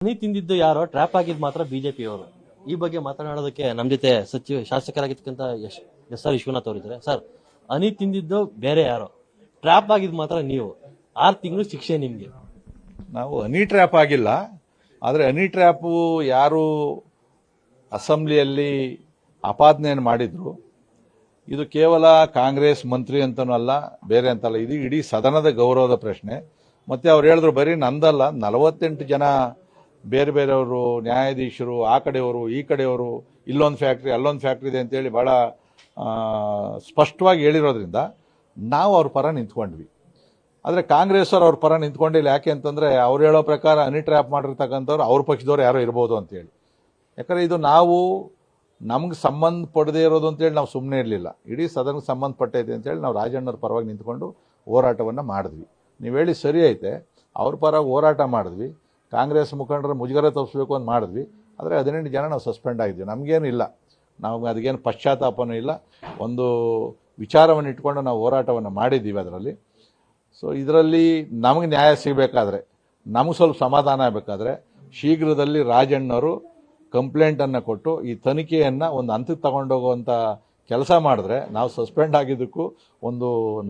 ಹನಿ ತಿಂದಿದ್ದು ಯಾರೋ ಟ್ರ್ಯಾಪ್ ಆಗಿದ್ ಮಾತ್ರ ಬಿಜೆಪಿ ಅವರು. ಈ ಬಗ್ಗೆ ಮಾತನಾಡೋದಕ್ಕೆ ನಮ್ಮ ಜೊತೆ ಶಾಸಕರಾಗಿರ್ತಕ್ಕಂಥ ಎಸ್ ಆರ್ ವಿಶ್ವನಾಥ್ ಅವರಿದ್ದಾರೆ. ಸರ್, ಹನಿ ತಿಂದಿದ್ದು ಬೇರೆ ಯಾರೋ, ಟ್ರ್ಯಾಪ್ ಆಗಿದ್ ಮಾತ್ರ ನೀವು. 6 ತಿಂಗಳು ಶಿಕ್ಷೆ ನಿಮ್ಗೆ. ನಾವು ಹನಿ ಟ್ರ್ಯಾಪ್ ಆಗಿಲ್ಲ. ಆದರೆ ಹನಿ ಟ್ರ್ಯಾಪು ಯಾರು ಅಸೆಂಬ್ಲಿಯಲ್ಲಿ ಆಪಾದನೆಯನ್ನು ಮಾಡಿದ್ರು, ಇದು ಕೇವಲ ಕಾಂಗ್ರೆಸ್ ಮಂತ್ರಿ ಅಂತನೂ ಅಲ್ಲ, ಬೇರೆ ಅಂತಲ್ಲ, ಇದು ಇಡೀ ಸದನದ ಗೌರವದ ಪ್ರಶ್ನೆ. ಮತ್ತೆ ಅವ್ರು ಹೇಳಿದ್ರು ಬರೀ ನಂದಲ್ಲ, 48 ಜನ ಬೇರೆ ಬೇರೆಯವರು, ನ್ಯಾಯಾಧೀಶರು, ಆ ಕಡೆಯವರು ಈ ಕಡೆಯವರು, ಇಲ್ಲೊಂದು ಫ್ಯಾಕ್ಟ್ರಿ ಅಲ್ಲೊಂದು ಫ್ಯಾಕ್ಟ್ರಿ ಇದೆ ಅಂತೇಳಿ ಬಹಳ ಸ್ಪಷ್ಟವಾಗಿ ಹೇಳಿರೋದ್ರಿಂದ ನಾವು ಅವ್ರ ಪರ ನಿಂತ್ಕೊಂಡ್ವಿ. ಆದರೆ ಕಾಂಗ್ರೆಸ್ ಅವ್ರ ಪರ ನಿಂತ್ಕೊಂಡಿಲ್ಲ. ಯಾಕೆ ಅಂತಂದ್ರೆ ಅವ್ರು ಹೇಳೋ ಪ್ರಕಾರ ಹನಿ ಟ್ರ್ಯಾಪ್ ಮಾಡಿರ್ತಕ್ಕಂಥವ್ರು ಅವ್ರ ಪಕ್ಷದವ್ರು ಯಾರೋ ಇರ್ಬೋದು ಅಂತೇಳಿ. ಯಾಕಂದ್ರೆ ಇದು ನಾವು ನಮ್ಗೆ ಸಂಬಂಧಪಡದೇ ಇರೋದು ಅಂತೇಳಿ ನಾವು ಸುಮ್ಮನೆ ಇರಲಿಲ್ಲ. ಇಡೀ ಸದನಕ್ಕೆ ಸಂಬಂಧಪಟ್ಟೈತೆ ಅಂತೇಳಿ ನಾವು ರಾಜಣ್ಣವ್ರ ಪರವಾಗಿ ನಿಂತ್ಕೊಂಡು ಹೋರಾಟವನ್ನು ಮಾಡಿದ್ವಿ. ನೀವು ಹೇಳಿ ಸರಿ ಐತೆ, ಅವ್ರ ಪರ ಹೋರಾಟ ಮಾಡಿದ್ವಿ. ಕಾಂಗ್ರೆಸ್ ಮುಖಂಡರ ಮುಜುಗರ ತಪ್ಪಿಸ್ಬೇಕು ಅಂತ ಮಾಡಿದ್ವಿ. ಆದರೆ 18 ಜನ ನಾವು ಸಸ್ಪೆಂಡ್ ಆಗಿದ್ವಿ. ನಮಗೇನು ಇಲ್ಲ, ನಾವು ಅದಕ್ಕೇನು ಪಶ್ಚಾತ್ತಾಪನೂ ಇಲ್ಲ. ಒಂದು ವಿಚಾರವನ್ನು ಇಟ್ಕೊಂಡು ನಾವು ಹೋರಾಟವನ್ನು ಮಾಡಿದ್ದೀವಿ ಅದರಲ್ಲಿ. ಸೊ ಇದರಲ್ಲಿ ನಮಗೆ ನ್ಯಾಯ ಸಿಗಬೇಕಾದ್ರೆ, ನಮಗೆ ಸ್ವಲ್ಪ ಸಮಾಧಾನ ಆಗಬೇಕಾದ್ರೆ ಶೀಘ್ರದಲ್ಲಿ ರಾಜಣ್ಣವರು ಕಂಪ್ಲೇಂಟನ್ನು ಕೊಟ್ಟು ಈ ತನಿಖೆಯನ್ನು ಒಂದು ಹಂತಕ್ಕೆ ತಗೊಂಡೋಗುವಂಥ ಕೆಲಸ ಮಾಡಿದ್ರೆ ನಾವು ಸಸ್ಪೆಂಡ್ ಆಗಿದ್ದಕ್ಕೂ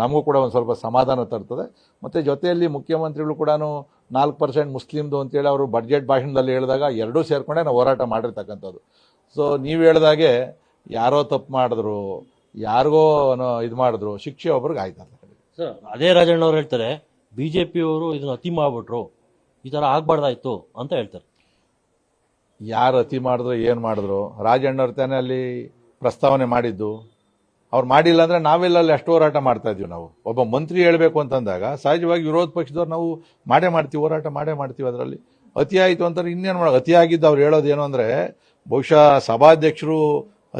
ನಮಗೂ ಕೂಡ ಒಂದು ಸ್ವಲ್ಪ ಸಮಾಧಾನ ತರ್ತದೆ. ಮತ್ತು ಜೊತೆಯಲ್ಲಿ ಮುಖ್ಯಮಂತ್ರಿಗಳು ಕೂಡ 4% ಮುಸ್ಲಿಮ್ದು ಅಂತೇಳಿ ಅವರು ಬಡ್ಜೆಟ್ ಭಾಷಣದಲ್ಲಿ ಹೇಳಿದಾಗ ಎರಡೂ ಸೇರಿಕೊಂಡೆ ನಾವು ಹೋರಾಟ ಮಾಡಿರ್ತಕ್ಕಂಥದ್ದು. ಸೊ ನೀವು ಹೇಳಿದಾಗೆ ಯಾರೋ ತಪ್ಪು ಮಾಡಿದ್ರು, ಯಾರಿಗೋ ಇದು ಮಾಡಿದ್ರು, ಶಿಕ್ಷೆ ಒಬ್ರಿಗೆ ಆಯ್ತಲ್ಲ. ಸರ್, ಅದೇ ರಾಜಣ್ಣವ್ರು ಹೇಳ್ತಾರೆ ಬಿಜೆಪಿ ಅವರು ಇದನ್ನ ಅತಿ ಮಾಡ್ಬಿಟ್ರು, ಈ ತರ ಆಗ್ಬಾರ್ದಾಯ್ತು ಅಂತ ಹೇಳ್ತಾರೆ. ಯಾರು ಅತಿ ಮಾಡಿದ್ರು ಏನು ಮಾಡಿದ್ರು, ರಾಜಣ್ಣವ್ರ ತಾನೇ ಅಲ್ಲಿ ಪ್ರಸ್ತಾವನೆ ಮಾಡಿದ್ದು. ಅವ್ರು ಮಾಡಿಲ್ಲ ಅಂದರೆ ನಾವೆಲ್ಲ ಅಲ್ಲಿ ಅಷ್ಟು ಹೋರಾಟ ಮಾಡ್ತಾ ಇದ್ದೀವಿ. ನಾವು ಒಬ್ಬ ಮಂತ್ರಿ ಹೇಳಬೇಕು ಅಂತಂದಾಗ ಸಹಜವಾಗಿ ವಿರೋಧ ಪಕ್ಷದವ್ರು ನಾವು ಮಾಡೇ ಮಾಡ್ತೀವಿ, ಹೋರಾಟ ಮಾಡೇ ಮಾಡ್ತೀವಿ. ಅದರಲ್ಲಿ ಅತಿ ಆಯಿತು ಅಂತಾರೆ, ಇನ್ನೇನು ಮಾಡೋದು. ಅತಿ ಆಗಿದ್ದು ಅವ್ರು ಹೇಳೋದೇನು ಅಂದರೆ, ಬಹುಶಃ ಸಭಾಧ್ಯಕ್ಷರು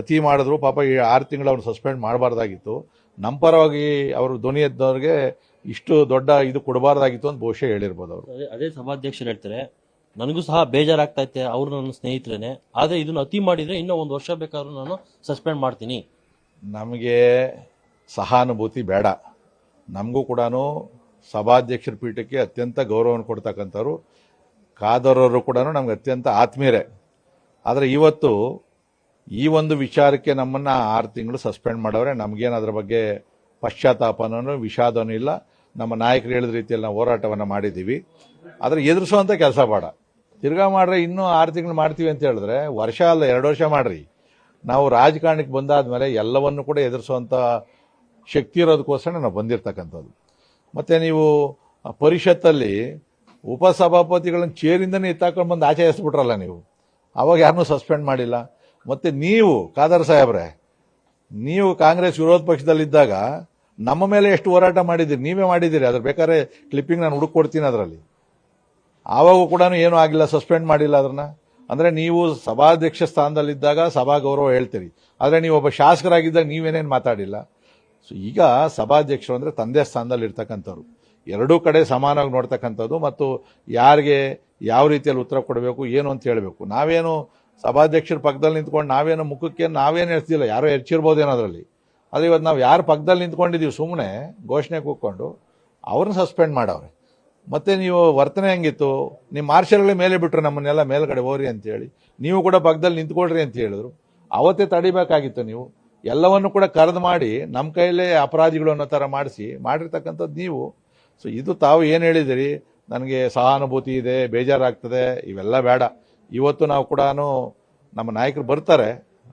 ಅತಿ ಮಾಡಿದ್ರು, ಪಾಪ ಈ 6 ತಿಂಗಳು ಅವ್ರು ಸಸ್ಪೆಂಡ್ ಮಾಡಬಾರ್ದಾಗಿತ್ತು, ನಮ್ಮ ಪರವಾಗಿ ಅವರು ಧ್ವನಿ ಎದ್ದವ್ರಿಗೆ ಇಷ್ಟು ದೊಡ್ಡ ಇದು ಕೊಡಬಾರ್ದಾಗಿತ್ತು ಅಂತ ಬಹುಶಃ ಹೇಳಿರ್ಬೋದು ಅವರು. ಅದೇ ಸಭಾಧ್ಯಕ್ಷರು ಹೇಳ್ತಾರೆ, ನನಗೂ ಸಹ ಬೇಜಾರಾಗ್ತಾ ಇತ್ತೆ, ಅವ್ರು ನನ್ನ ಸ್ನೇಹಿತರೇನೆ, ಆದ್ರೆ ಇದನ್ನ ಅತಿ ಮಾಡಿದ್ರೆ ಇನ್ನೂ 1 ವರ್ಷ ಬೇಕಾದ್ರೂ ನಾನು ಸಸ್ಪೆಂಡ್ ಮಾಡ್ತೀನಿ. ನಮಗೆ ಸಹಾನುಭೂತಿ ಬೇಡ. ನಮಗೂ ಕೂಡ ಸಭಾಧ್ಯಕ್ಷರ ಪೀಠಕ್ಕೆ ಅತ್ಯಂತ ಗೌರವವನ್ನು ಕೊಡ್ತಕ್ಕಂಥವ್ರು, ಕಾದರವರು ಕೂಡ ನಮ್ಗೆ ಅತ್ಯಂತ ಆತ್ಮೀಯರೇ. ಆದರೆ ಇವತ್ತು ಈ ಒಂದು ವಿಚಾರಕ್ಕೆ ನಮ್ಮನ್ನು 6 ತಿಂಗಳು ಸಸ್ಪೆಂಡ್ ಮಾಡವ್ರೆ. ನಮಗೇನು ಅದರ ಬಗ್ಗೆ ಪಶ್ಚಾತ್ತಾಪನೂ ವಿಷಾದನೂ ಇಲ್ಲ. ನಮ್ಮ ನಾಯಕರು ಹೇಳಿದ ರೀತಿಯಲ್ಲಿ ನಾವು ಹೋರಾಟವನ್ನು ಮಾಡಿದ್ದೀವಿ. ಆದರೆ ಎದುರಿಸುವಂಥ ಕೆಲಸ ಬೇಡ. ತಿರ್ಗಾ ಮಾಡ್ರೆ ಇನ್ನೂ 6 ತಿಂಗಳು ಮಾಡ್ತೀವಿ ಅಂತ ಹೇಳಿದ್ರೆ ವರ್ಷ ಅಲ್ಲ 2 ವರ್ಷ ಮಾಡ್ರಿ. ನಾವು ರಾಜಕಾರಣಕ್ಕೆ ಬಂದಾದ್ಮೇಲೆ ಎಲ್ಲವನ್ನು ಕೂಡ ಎದುರಿಸುವಂಥ ಶಕ್ತಿ ಇರೋದಕ್ಕೋಸ್ಕರ ನಾವು ಬಂದಿರತಕ್ಕಂಥದ್ದು. ಮತ್ತು ನೀವು ಪರಿಷತ್ತಲ್ಲಿ ಉಪಸಭಾಪತಿಗಳನ್ನು ಚೇರಿಂದನೇ ಎತ್ತಾಕೊಂಡು ಬಂದು ಆಚೆ ಎಸ್ಬಿಟ್ರಲ್ಲ ನೀವು, ಅವಾಗ ಯಾರನ್ನೂ ಸಸ್ಪೆಂಡ್ ಮಾಡಿಲ್ಲ. ಮತ್ತು ನೀವು ಖಾದರ್ ಸಾಹೇಬ್ರೆ, ನೀವು ಕಾಂಗ್ರೆಸ್ ವಿರೋಧ ಪಕ್ಷದಲ್ಲಿದ್ದಾಗ ನಮ್ಮ ಮೇಲೆ ಎಷ್ಟು ಹೋರಾಟ ಮಾಡಿದ್ದೀರಿ, ನೀವೇ ಮಾಡಿದ್ದೀರಿ. ಅದ್ರ ಬೇಕಾದ್ರೆ ಕ್ಲಿಪ್ಪಿಂಗ್ ನಾನು ಹುಡುಕೊಡ್ತೀನಿ. ಅದರಲ್ಲಿ ಆವಾಗೂ ಕೂಡ ಏನೂ ಆಗಿಲ್ಲ, ಸಸ್ಪೆಂಡ್ ಮಾಡಿಲ್ಲ ಅದನ್ನ. ಅಂದರೆ ನೀವು ಸಭಾಧ್ಯಕ್ಷ ಸ್ಥಾನದಲ್ಲಿದ್ದಾಗ ಸಭಾ ಗೌರವ ಹೇಳ್ತೀರಿ, ಆದರೆ ನೀವು ಒಬ್ಬ ಶಾಸಕರಾಗಿದ್ದಾಗ ನೀವೇನೇನು ಮಾತಾಡಿಲ್ಲ. ಸೊ ಈಗ ಸಭಾಧ್ಯಕ್ಷರು ಅಂದರೆ ತಂದೆ ಸ್ಥಾನದಲ್ಲಿ ಇರ್ತಕ್ಕಂಥವ್ರು, ಎರಡೂ ಕಡೆ ಸಮಾನವಾಗಿ ನೋಡ್ತಕ್ಕಂಥದ್ದು, ಮತ್ತು ಯಾರಿಗೆ ಯಾವ ರೀತಿಯಲ್ಲಿ ಉತ್ತರ ಕೊಡಬೇಕು ಏನು ಅಂತ ಹೇಳಬೇಕು. ನಾವೇನು ಸಭಾಧ್ಯಕ್ಷರ ಪಕ್ಕದಲ್ಲಿ ನಿಂತ್ಕೊಂಡು ನಾವೇನು ಮುಖಕ್ಕೆ ನಾವೇನು ಹೇಳ್ತಿಲ್ಲ, ಯಾರೋ ಹೆಚ್ಚಿರ್ಬೋದೇನೋ ಅದರಲ್ಲಿ. ಆದರೆ ಇವತ್ತು ನಾವು ಯಾರು ಪಕ್ಕದಲ್ಲಿ ನಿಂತ್ಕೊಂಡಿದ್ದೀವಿ ಸುಮ್ಮನೆ ಘೋಷಣೆ ಕೂತ್ಕೊಂಡು ಅವ್ರನ್ನ ಸಸ್ಪೆಂಡ್ ಮಾಡವ್ರೆ. ಮತ್ತೆ ನೀವು ವರ್ತನೆ ಹೆಂಗಿತ್ತು, ನಿಮ್ಮ ಮಾರ್ಷಲ್ಗಳೇ ಮೇಲೆ ಬಿಟ್ರು ನಮ್ಮನ್ನೆಲ್ಲ ಮೇಲ್ಗಡೆ ಹೋರಿ ಅಂತೇಳಿ, ನೀವು ಕೂಡ ಪಕ್ಕದಲ್ಲಿ ನಿಂತ್ಕೊಳ್ರಿ ಅಂತ ಹೇಳಿದ್ರು. ಅವತ್ತೇ ತಡಿಬೇಕಾಗಿತ್ತು. ನೀವು ಎಲ್ಲವನ್ನು ಕೂಡ ಕರೆದು ಮಾಡಿ ನಮ್ಮ ಕೈಯಲ್ಲೇ ಅಪರಾಧಿಗಳು ಅನ್ನೋ ಥರ ಮಾಡಿರ್ತಕ್ಕಂಥದ್ದು ನೀವು. ಸೊ ಇದು ತಾವು ಏನು ಹೇಳಿದಿರಿ, ನನಗೆ ಸಹಾನುಭೂತಿ ಇದೆ, ಬೇಜಾರಾಗ್ತದೆ, ಇವೆಲ್ಲ ಬೇಡ. ಇವತ್ತು ನಾವು ಕೂಡ ನಮ್ಮ ನಾಯಕರು ಬರ್ತಾರೆ,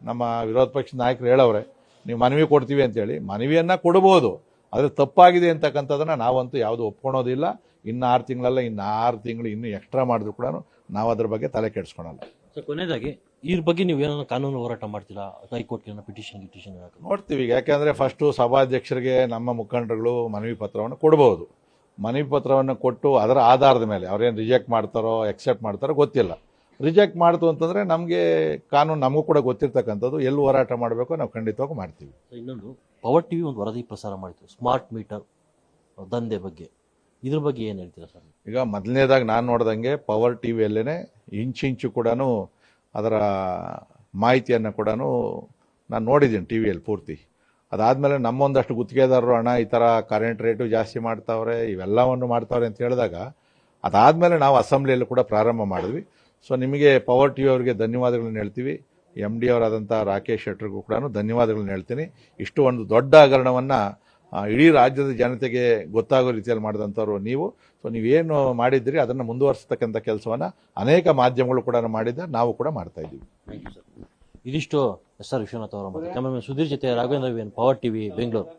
ನಮ್ಮ ವಿರೋಧ ಪಕ್ಷದ ನಾಯಕರು ಹೇಳವ್ರೆ ನೀವು ಮನವಿ ಕೊಡ್ತೀವಿ ಅಂತೇಳಿ. ಮನವಿಯನ್ನು ಕೊಡ್ಬೋದು, ಆದರೆ ತಪ್ಪಾಗಿದೆ ಅಂತಕ್ಕಂಥದ್ದನ್ನು ನಾವಂತೂ ಯಾವುದು ಒಪ್ಕೊಳೋದಿಲ್ಲ. ಇನ್ನು 6 ತಿಂಗಳಲ್ಲ, ಇನ್ನು 6 ತಿಂಗಳು ಇನ್ನೂ ಎಕ್ಸ್ಟ್ರಾ ಮಾಡಿದ್ರು ಕೂಡ ನಾವು ಅದ್ರ ಬಗ್ಗೆ ತಲೆ ಕೆಡಿಸ್ಕೊಳಲ್ಲ. ಸರ್, ಕೊನೆಯದಾಗಿ ಇದ್ರ ಬಗ್ಗೆ ನೀವು ಏನೋ ಕಾನೂನು ಹೋರಾಟ ಮಾಡ್ತೀರಾ, ಹೈಕೋರ್ಟ್ಗೆ ಪಿಟಿಷನ್ ನೋಡ್ತೀವಿ. ಯಾಕೆಂದರೆ ಫಸ್ಟು ಸಭಾಧ್ಯಕ್ಷರಿಗೆ ನಮ್ಮ ಮುಖಂಡರುಗಳು ಮನವಿ ಪತ್ರವನ್ನು ಕೊಡ್ಬೋದು. ಮನವಿ ಪತ್ರವನ್ನು ಕೊಟ್ಟು ಅದರ ಆಧಾರದ ಮೇಲೆ ಅವ್ರೇನು ರಿಜೆಕ್ಟ್ ಮಾಡ್ತಾರೋ ಎಕ್ಸೆಪ್ಟ್ ಮಾಡ್ತಾರೋ ಗೊತ್ತಿಲ್ಲ. ರಿಜೆಕ್ಟ್ ಮಾಡ್ತು ಅಂತಂದರೆ ನಮಗೆ ಕಾನೂನು ನಮಗೂ ಕೂಡ ಗೊತ್ತಿರ್ತಕ್ಕಂಥದ್ದು, ಎಲ್ಲಿ ಹೋರಾಟ ಮಾಡಬೇಕು ನಾವು ಖಂಡಿತವಾಗಿ ಮಾಡ್ತೀವಿ. ಇನ್ನೊಂದು, ಪವರ್ ಟಿವಿ ಒಂದು ವರದಿ ಪ್ರಸಾರ ಮಾಡಿತ್ತು ಸ್ಮಾರ್ಟ್ ಮೀಟರ್ ದಂಧೆ ಬಗ್ಗೆ. ಇದ್ರ ಬಗ್ಗೆ ಏನು ಹೇಳ್ತೀರಾ ಸರ್? ಈಗ ಮೊದಲನೇದಾಗಿ ನಾನು ನೋಡ್ದಂಗೆ ಪವರ್ ಟಿವಿಯಲ್ಲೇ ಇಂಚಿಂಚು ಕೂಡ ಅದರ ಮಾಹಿತಿಯನ್ನು ಕೂಡ ನಾನು ನೋಡಿದ್ದೀನಿ ಟಿವಿಯಲ್ಲಿ ಪೂರ್ತಿ. ಅದಾದಮೇಲೆ ನಮ್ಮೊಂದಷ್ಟು ಗುತ್ತಿಗೆದಾರರು ಹಣ ಈ ಥರ ಕರೆಂಟ್ ರೇಟು ಜಾಸ್ತಿ ಮಾಡ್ತಾವ್ರೆ, ಇವೆಲ್ಲವನ್ನು ಮಾಡ್ತಾವ್ರೆ ಅಂತ ಹೇಳಿದಾಗ ಅದಾದಮೇಲೆ ನಾವು ಅಸೆಂಬ್ಲಿಯಲ್ಲಿ ಕೂಡ ಪ್ರಾರಂಭ ಮಾಡಿದ್ವಿ. ಸೊ ನಿಮಗೆ ಪವರ್ ಟಿವಿ ಅವರಿಗೆ ಧನ್ಯವಾದಗಳನ್ನ ಹೇಳ್ತೀವಿ. MD ಅವರಾದಂಥ ರಾಕೇಶ್ ಶೆಟ್ಟರ್ಗೂ ಕೂಡ ಧನ್ಯವಾದಗಳನ್ನ ಹೇಳ್ತೀನಿ. ಇಷ್ಟು ಒಂದು ದೊಡ್ಡ ಹಗರಣವನ್ನು ಇಡೀ ರಾಜ್ಯದ ಜನತೆಗೆ ಗೊತ್ತಾಗೋ ರೀತಿಯಲ್ಲಿ ಮಾಡಿದಂಥವ್ರು ನೀವು. ಸೊ ನೀವೇನು ಮಾಡಿದ್ದೀರಿ ಅದನ್ನು ಮುಂದುವರಿಸತಕ್ಕಂಥ ಕೆಲಸವನ್ನು ಅನೇಕ ಮಾಧ್ಯಮಗಳು ಕೂಡ ಮಾಡಿದ್ದಾರೆ, ನಾವು ಕೂಡ ಮಾಡ್ತಾ ಇದ್ದೀವಿ. ಇದಿಷ್ಟು SR ವಿಶ್ವನಾಥ್ ಅವರ ಮತ್ತು ಕ್ಯಾಮರಾಮನ್ ಸುಧೀರ್ ಜೊತೆ Raghavendra V, power TV, Bengaluru.